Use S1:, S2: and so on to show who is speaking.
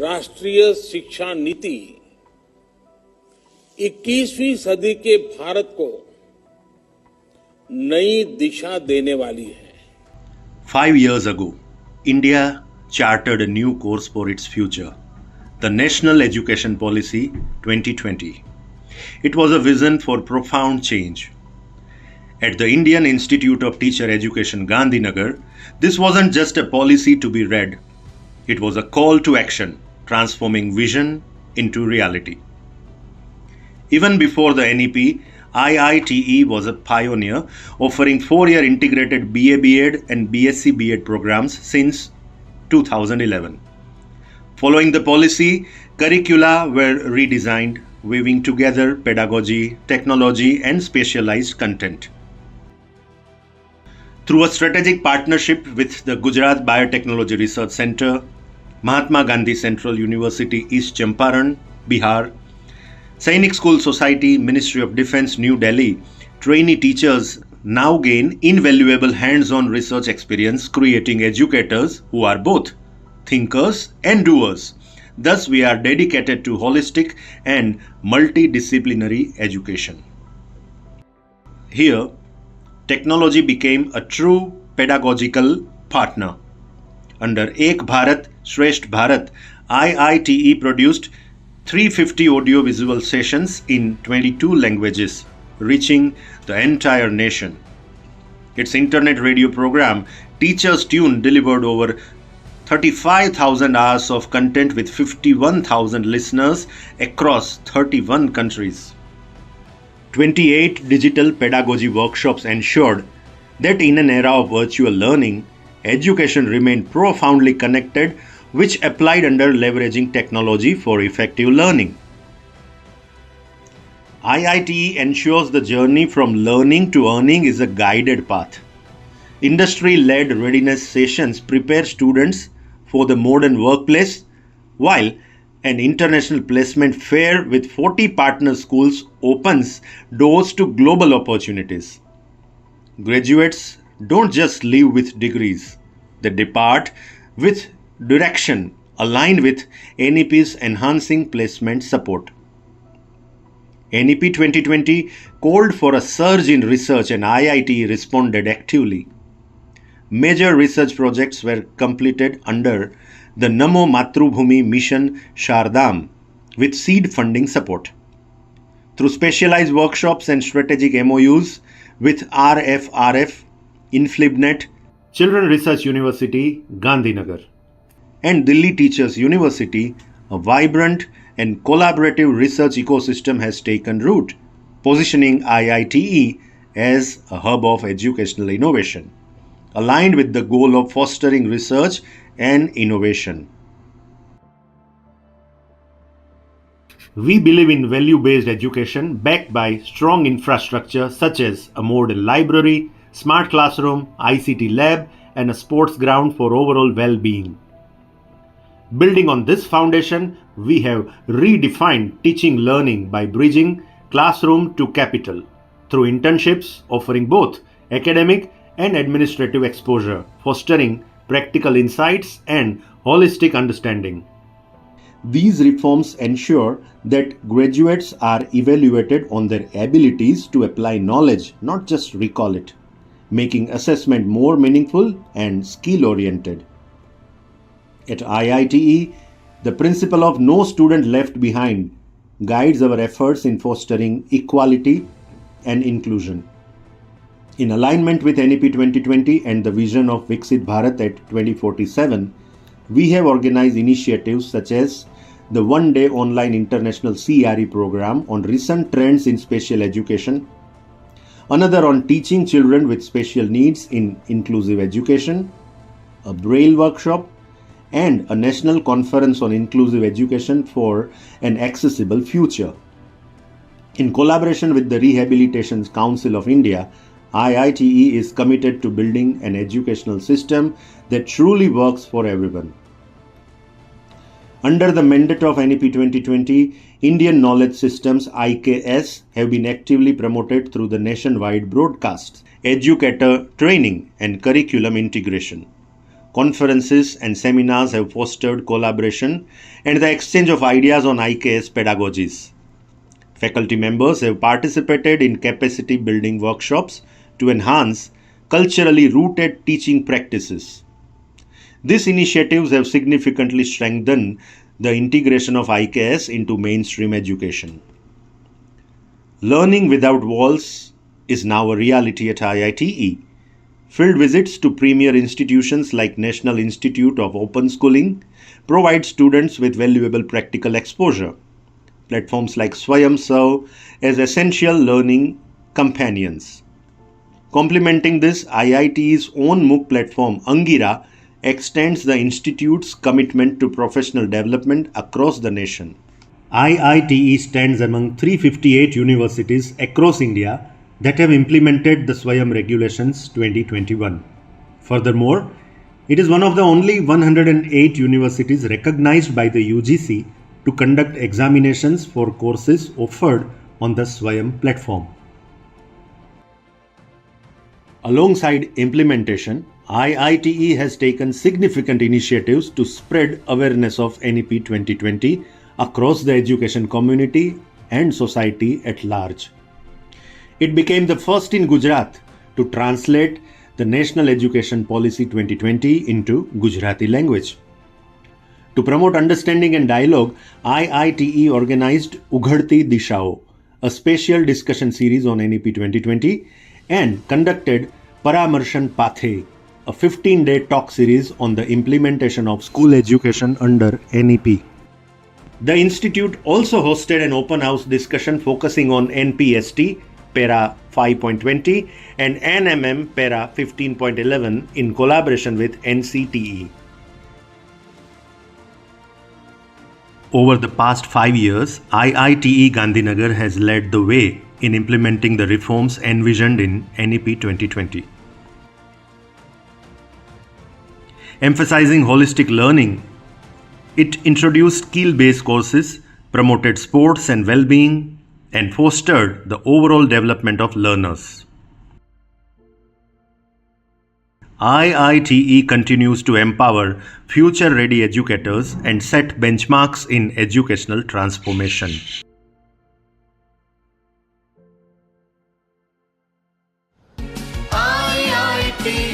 S1: राष्ट्रीय शिक्षा नीति 21वीं सदी के भारत को नई दिशा देने वाली है.
S2: 5 years ago, India chartered a new course for its future, the National Education Policy 2020. It was a vision for profound change. At the Indian Institute of Teacher Education, Gandhinagar, this wasn't just a policy to be read. It was a call to action, transforming vision into reality. Even before the NEP, IITE was a pioneer, offering 4-year integrated BA B.Ed and BSc B.Ed programs since 2011. Following the policy, curricula were redesigned, weaving together pedagogy, technology, and specialized content. Through a strategic partnership with the Gujarat Biotechnology Research Centre, Mahatma Gandhi Central University, East Champaran, Bihar, Sainik School Society, Ministry of Defence, New Delhi, trainee teachers now gain invaluable hands-on research experience, creating educators who are both thinkers and doers. Thus, we are dedicated to holistic and multidisciplinary education. Here, technology became a true pedagogical partner. Under Ek Bharat, Shresth Bharat, IITE produced 350 audio-visual sessions in 22 languages, reaching the entire nation. Its internet radio program, Teachers Tune, delivered over 35,000 hours of content with 51,000 listeners across 31 countries. 28 digital pedagogy workshops ensured that in an era of virtual learning, education remained profoundly connected, which applied under leveraging technology for effective learning. IITE ensures the journey from learning to earning is a guided path. Industry-led readiness sessions prepare students for the modern workplace, while an international placement fair with 40 partner schools opens doors to global opportunities. Graduates don't just leave with degrees, they depart with direction aligned with NEP's enhancing placement support. NEP 2020 called for a surge in research and IIT responded actively. Major research projects were completed under the Namo Matrubhumi Mission Shardam with seed funding support. Through specialized workshops and strategic MOUs with RFRF, Inflibnet, Children Research University, Gandhinagar, and Delhi Teachers University, a vibrant and collaborative research ecosystem has taken root, positioning IITE as a hub of educational innovation, aligned with the goal of fostering research and innovation. We believe in value-based education backed by strong infrastructure such as a modern library, smart classroom, ICT lab, and a sports ground for overall well-being. Building on this foundation, we have redefined teaching learning by bridging classroom to capital through internships offering both academic and administrative exposure, fostering practical insights and holistic understanding. These reforms ensure that graduates are evaluated on their abilities to apply knowledge, not just recall it, making assessment more meaningful and skill-oriented. At IITE, the principle of no student left behind guides our efforts in fostering equality and inclusion. In alignment with NEP 2020 and the vision of Viksit Bharat at 2047, we have organized initiatives such as the one-day online international CRE program on recent trends in special education, another on teaching children with special needs in inclusive education, a Braille workshop, and a national conference on inclusive education for an accessible future. In collaboration with the Rehabilitation Council of India, IITE is committed to building an educational system that truly works for everyone. Under the mandate of NEP 2020, Indian Knowledge Systems IKS have been actively promoted through the nationwide broadcasts, educator training and curriculum integration. conferences and seminars have fostered collaboration and the exchange of ideas on IKS pedagogies. Faculty members have participated in capacity building workshops to enhance culturally rooted teaching practices. These initiatives have significantly strengthened the integration of IKS into mainstream education. Learning without walls is now a reality at IITE. Field visits to premier institutions like National Institute of Open Schooling provide students with valuable practical exposure. Platforms like Swayam serve as essential learning companions. Complementing this, IIT's own MOOC platform, Angira, extends the institute's commitment to professional development across the nation. IITE stands among 358 universities across India that have implemented the Swayam Regulations 2021. Furthermore, it is one of the only 108 universities recognized by the UGC to conduct examinations for courses offered on the Swayam platform. Alongside implementation, IITE has taken significant initiatives to spread awareness of NEP 2020 across the education community and society at large. It became the first in Gujarat to translate the National Education Policy 2020 into Gujarati language. To promote understanding and dialogue, IITE organized Ughadti Dishao, a special discussion series on NEP 2020, and conducted Paramarshan Pathe, a 15-day talk series on the implementation of school education under NEP. The institute also hosted an open house discussion focusing on NPST, Para 5.20 and NMM Para 15.11 in collaboration with NCTE. Over the past 5 years, IITE Gandhinagar has led the way in implementing the reforms envisioned in NEP 2020. Emphasizing holistic learning, it introduced skill-based courses, promoted sports and well-being, and fostered the overall development of learners. IITE continues to empower future-ready educators and set benchmarks in educational transformation.
S3: IIT